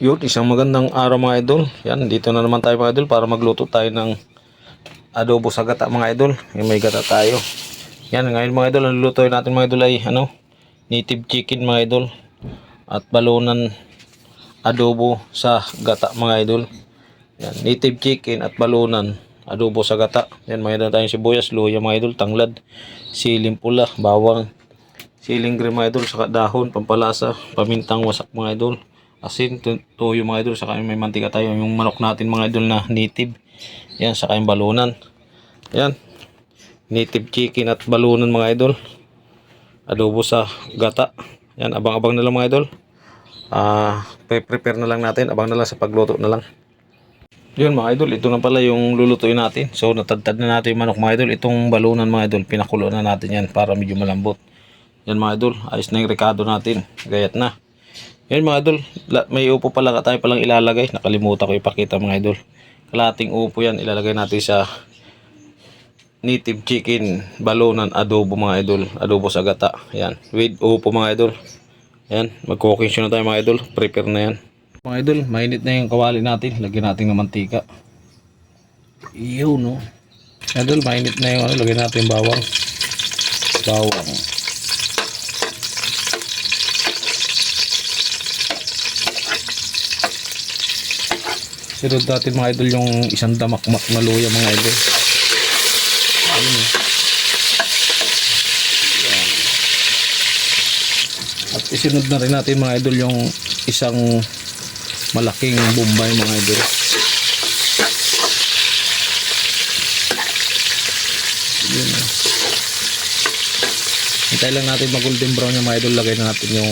Yun, isang magandang araw mga idol. Yan, dito na naman tayo mga idol para magluto tayo ng adobo sa gata mga idol. Yung may gata tayo. Yan, ngayon mga idol, ang lulutuin natin mga idol ay native chicken mga idol. At balunan adobo sa gata mga idol. Yan, native chicken at balunan adobo sa gata. Yan, mga idol tayong sibuyas, luya mga idol, tanglad, siling pula, bawang, siling green mga idol, saka dahon, pampalasa, pamintang wasak mga idol, asin, toyo mga idol, saka may mantika tayo, yung manok natin mga idol na native. Yan, saka yung balunan. Yan, native chicken at balunan mga idol, adobo sa gata. Yan, abang-abang na lang mga idol. Prepare na lang natin, abang na lang sa pagluto na lang. Yun mga idol, ito na pala yung lulutuin natin. So natadtad na natin yung manok mga idol. Itong balunan mga idol, pinakulo na natin yan para medyo malambot. Yan mga idol, ayos na yung rekado natin, gayat na. Yan mga idol, may upo pala tayo palang ilalagay. Nakalimutan ko ipakita mga idol. Kalating upo yan, ilalagay natin sa native chicken balunan adobo mga idol. Adobo sa gata, yan, with upo mga idol. Yan, mag-cooking show na tayo mga idol. Prepare na yan mga idol. Mainit na yung kawali natin, lagyan natin ng mantika. Iyo no idol, mainit na yung lagyan natin bawang. Sunod natin mga idol yung isang damakmak na luya mga idol. Ayun eh. At isunod na rin natin mga idol yung isang malaking bombay mga idol. Yun eh. Hintay lang natin mag golden brown yung mga idol. Lagay na natin yung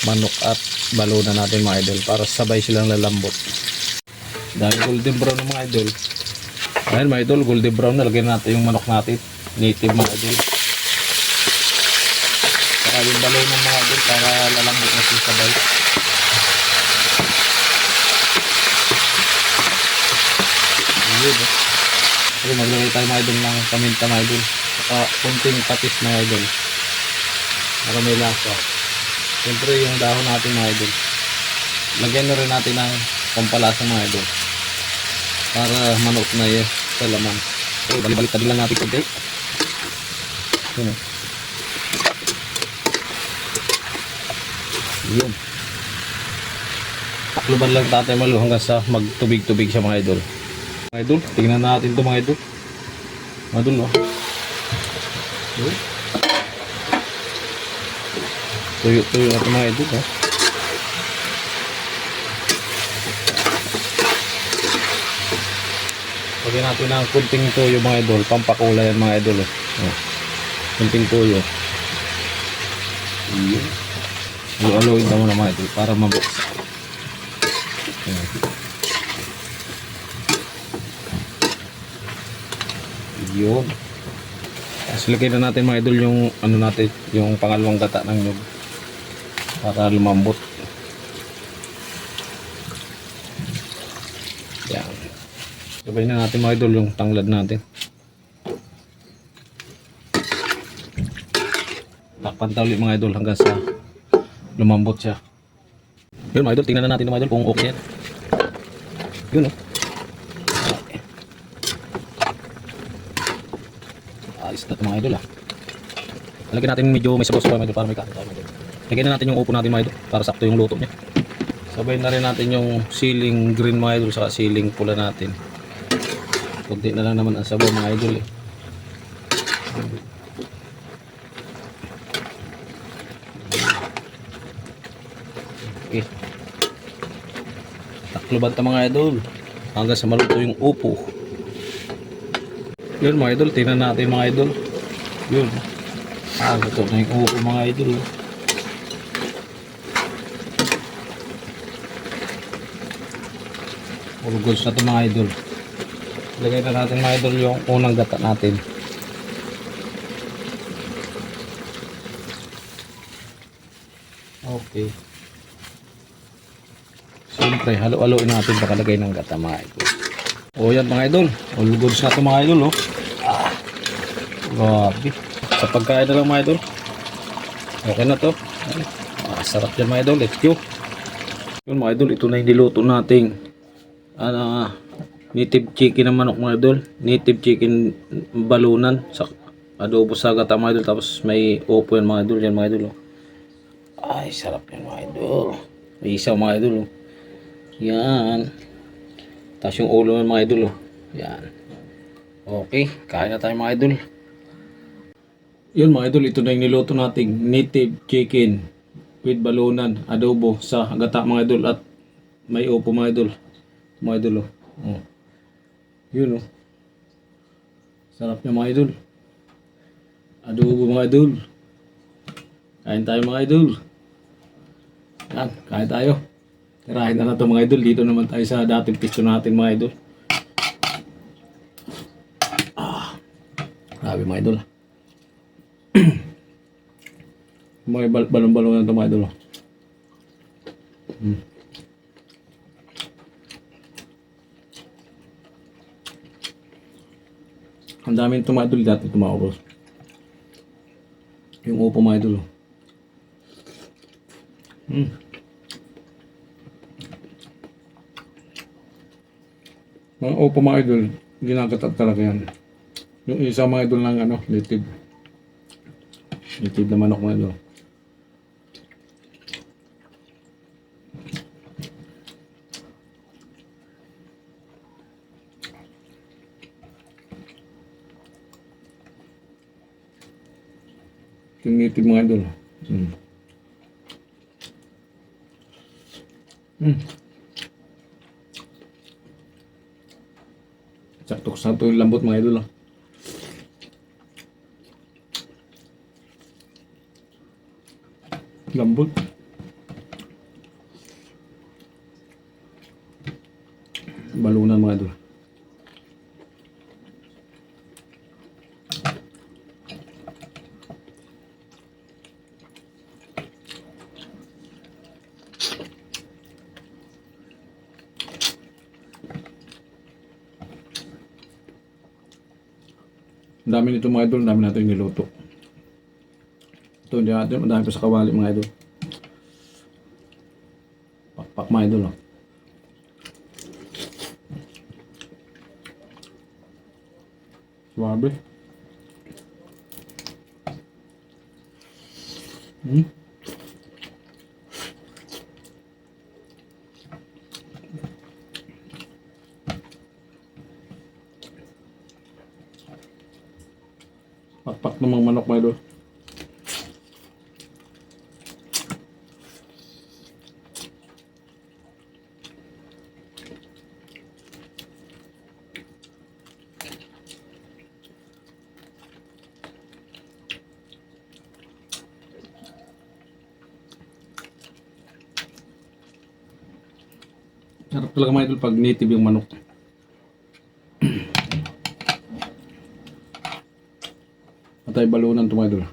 manok at balunan natin mga idol para sabay silang lalambot. Dahil golden brown ng mga idol, ayun mga idol, golden brown na, lagyan natin yung manok natin, native mga idol. Saka yung balunan mga idol para lalambot na siya sabay. Ayun eh. So maglagay tayo mga idol ng paminta mga idol, saka kunting patis mga idol para may lasa. Siyempre yung dahon natin mga idol, lagyan na rin natin ng pampalasa mga idol para manok na yun sa laman. So balik-balik lang natin kunti. Yun eh. Yun, takluban lang tatay malo hanggang sa magtubig-tubig siya mga idol. Mga idol, tingnan natin ito mga idol. Mga idol oh. Tuyo-tuyo natin mga idol oh. Lagyan natin ng kunting tuyo mga idol, pampakulay yan mga idol oh. Kunting tuyo. Halo-haloin ka muna mga idol para mabuo. Yun. Tapos lagyan na natin mga idol yung natin, yung pangalawang gata ng nyug para lumambot. Yan. Sabay na natin mga idol yung tanglad natin. Takpan tayo ulit mga idol hanggang sa lumambot siya. Yun mga idol, tingnan na natin mga idol kung okay yan. Yun oh. Ayos na ito mga idol ah. Lagyan natin medyo may sabaw-sabaw mga idol para may kain tayo mga idol. Lagyan na natin yung upo natin mga idol para sakto yung luto niya. Sabay na rin natin yung siling green mga idol saka siling pula natin. Kunti na lang naman ang sabaw mga idol eh. Okay. Takluban ta mga idol hanggang sa maluto yung upo. Yun mga idol, tingnan natin mga idol. Yun. Luto na yung upo mga idol. All goods na ito mga idol. Lagay na natin mga idol yung unang gata natin. Okay. Siyempre, halo-haloin natin pakalagay ng gata mga idol. O yan mga idol, all goods na ito mga idol oh. Grabe. Sa pagkain na lang mga idol. Okay na to. Sarap yan mga idol. Let's go. Yun mga idol, ito na yung niluto nating ano, native chicken ng manok mga idol. Native chicken balunan sa adobo sa gata mga idol. Tapos may upo yan mga idol. Yan mga idol. Oh. Ay, sarap yan mga idol. May isaw mga idol. Oh. Yan. Tapos yung ulo ng mga idol. Oh. Yan. Okay, kain na tayo mga idol. Yun mga idol, ito na yung niluto nating native chicken with balunan, adobo sa gata mga idol at may upo mga idol. Mga idol oh. Oh. Yun oh. Sarap na mga idol. Adobo mga idol. Kain tayo mga idol. Yan, kain tayo. Tirahin na ito mga idol. Dito naman tayo sa dating pisto natin mga idol. Grabe mga idol. Mga balong-balong na ito mga idol. Ang daming mga idol dati tumaubos. Yung upo mga idol. Mga upo mga idol, ginagatat talaga yan. Yung isa mga idol ng ano, native. Native na manok mga idol. Yung native mga idol. Sakto-sakto yung lambot mga idol. Lambot. Balunan mga idol. Ang dami nito mga idol, ang dami natin niluto. Ito hindi natin, ang dami pa sa kawali mga idol. Pakpak mga idol. Oh. Swabe. Pakpak ng mga manok mga idol. Sarap talaga mga idol pag native yung manok. Patay balunan ito mga idol.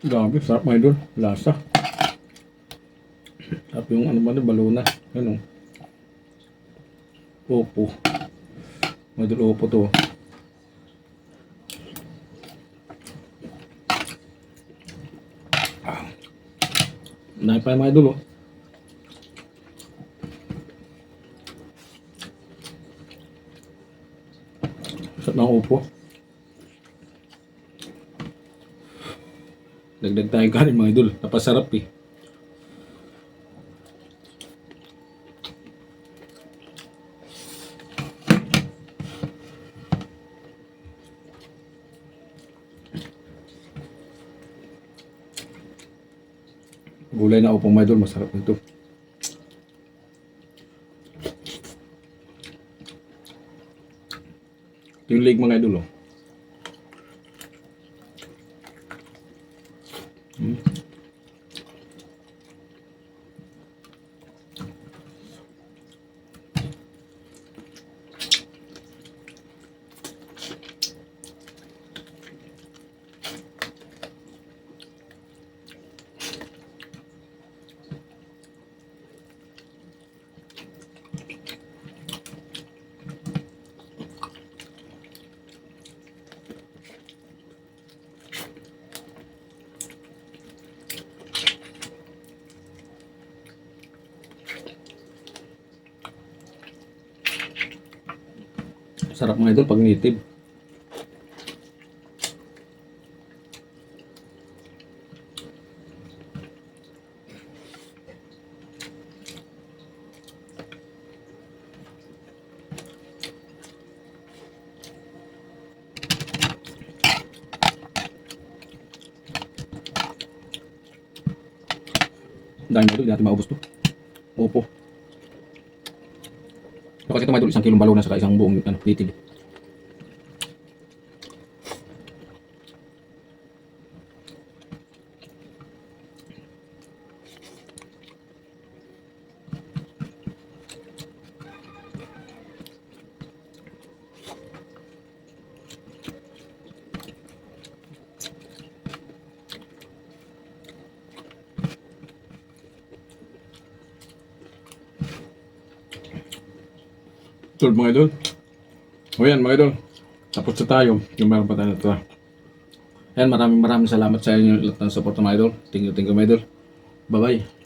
Grabe, sarap mga idol. Lasa. Sarap yung ano ba na, baluna. Ano? Opo. Mga idol, opo to. Nahin pa yung mga idol, oh. Sarap ng opo. Dagdag tayo kanin mga idol. Napasarap eh. Gulay na upo mga idol. Masarap nito. Ito yung leg mga idol. Oh. Hmm. Sarap mga idol pag native. Dahil mga idol, hindi natin maubos to. Opo. So, kasi ito mga idol, 1 kilong balo na saka isang buong native. So mga idol. O yan mga idol. Tapos na tayo. Yung meron pa tayo na ito. Ayan, maraming salamat sa inyo lahat ng support mga idol. Thank you mga idol. Bye bye.